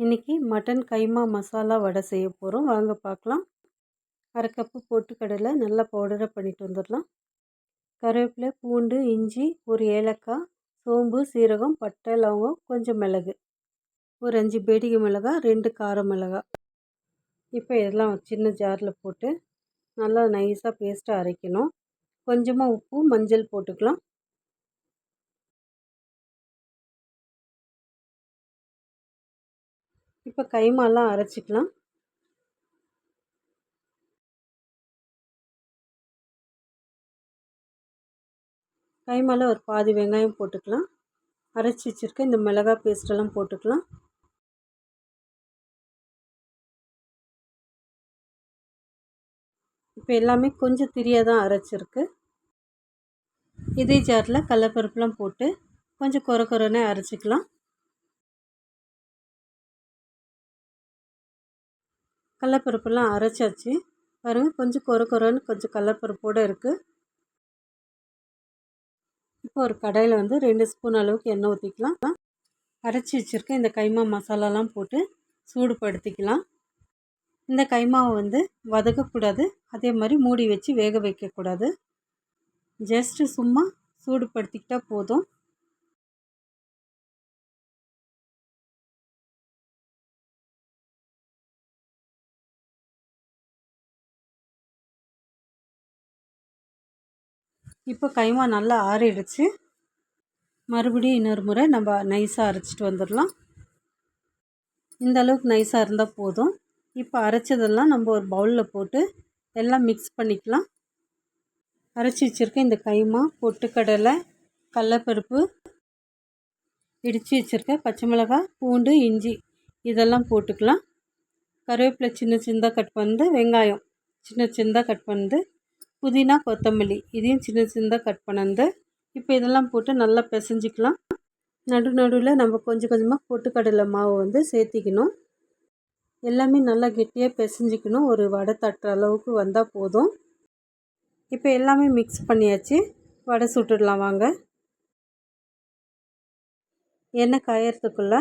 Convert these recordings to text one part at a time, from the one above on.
இன்றைக்கி மட்டன் கைமா மசாலா வடை செய்ய போகிறோம். வாங்க பார்க்கலாம். 1/2 கப்பு பொட்டுக்கடலை நல்லா பவுடரை பண்ணிட்டு வந்துடலாம். கருவேப்பிலை, பூண்டு, இஞ்சி, ஒரு ஏலக்காய், சோம்பு, சீரகம், பட்டை, லவங்கம், கொஞ்சம் மிளகு, ஒரு 5 பேடிகை மிளகாய், 2 கார மிளகாய். இப்போ இதெல்லாம் சின்ன ஜாரில் போட்டு நல்லா நைஸாக பேஸ்ட்டாக அரைக்கணும். கொஞ்சமாக உப்பு, மஞ்சள் போட்டுக்கலாம். இப்போ கைமாலாம் அரைச்சிக்கலாம். கைமால ஒரு பாதி வெங்காயம் போட்டுக்கலாம். அரைச்சி வச்சுருக்க இந்த மிளகாய் பேஸ்ட்டெல்லாம் போட்டுக்கலாம். இப்போ எல்லாமே கொஞ்சம் திரியாக தான் அரைச்சிருக்கு. இதே ஜாரில் கடலப்பருப்புலாம் போட்டு கொஞ்சம் கொரன்னு அரைச்சிக்கலாம். கடலப்பருப்புலாம் அரைச்சாச்சு பாருங்கள், கொஞ்சம் கொரன்னு கொஞ்சம் கடலப்பருப்போடு இருக்குது. இப்போ ஒரு கடாயில் 2 ஸ்பூன் அளவுக்கு எண்ணெய் ஊற்றிக்கலாம். அரைச்சி வச்சுருக்க இந்த கைமா மசாலாலாம் போட்டு சூடுபடுத்திக்கலாம். இந்த கைமாவை வதக்கக்கூடாது, அதே மாதிரி மூடி வச்சு வேக வைக்கக்கூடாது. ஜஸ்ட்டு சும்மா சூடுபடுத்திக்கிட்டால் போதும். இப்போ கைமா நல்லா ஆறிடுச்சு. மறுபடியும் இன்னொரு முறை நம்ம நைஸாக அரைச்சிட்டு வந்துடலாம். இந்த அளவுக்கு நைஸாக இருந்தால் போதும். இப்போ அரைச்சதெல்லாம் நம்ம ஒரு பவுலில் போட்டு எல்லாம் மிக்ஸ் பண்ணிக்கலாம். அரைச்சி வச்சுருக்க இந்த கைமா, பொட்டுக்கடலை, கடலப்பருப்பு, இடித்து வச்சுருக்க பச்சை மிளகாய், பூண்டு, இஞ்சி இதெல்லாம் போட்டுக்கலாம். கருவேப்பிலை சின்ன சின்னதாக கட் பண்ணது, வெங்காயம் சின்ன சின்னதாக கட் பண்ணது, புதினா, கொத்தமல்லி இதையும் சின்ன சின்னதாக கட் பண்ணது. இப்போ இதெல்லாம் போட்டு நல்லா பிசைஞ்சிக்கலாம். நடுவில் நம்ம கொஞ்சம் கொஞ்சமாக பொட்டுக்கடலை மாவு சேர்த்திக்கணும். எல்லாமே நல்லா கெட்டியாக பிசைஞ்சிக்கணும். ஒரு வடை தட்டுற அளவுக்கு வந்தால் போதும். இப்போ எல்லாமே மிக்ஸ் பண்ணியாச்சு. வடை சுட்டுடலாம் வாங்க. எண்ணெய் காயறதுக்குள்ளே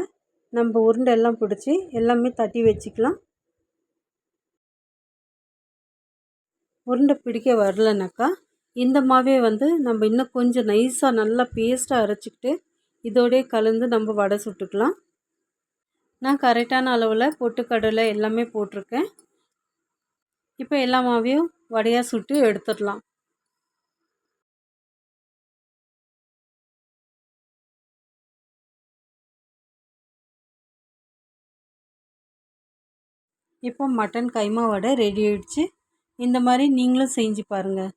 நம்ம உருண்டை எல்லாம் பிடிச்சி எல்லாமே தட்டி வச்சுக்கலாம். உருண்டை பிடிக்க வரலனாக்கா இந்த மாவே நம்ம இன்னும் கொஞ்சம் நைஸாக நல்லா பேஸ்ட்டாக அரைச்சிக்கிட்டு இதோடய கலந்து நம்ம வடை சுட்டுக்கலாம். நான் கரெக்டான அளவில் பொட்டுக்கடலை எல்லாமே போட்டிருக்கேன். இப்போ எல்லா மாவையும் வடையாக சுட்டு எடுத்துடலாம். இப்போ மட்டன் கைமா வடை ரெடி ஆயிடுச்சு. இந்த மாதிரி நீங்களும் செஞ்சு பாருங்கள்.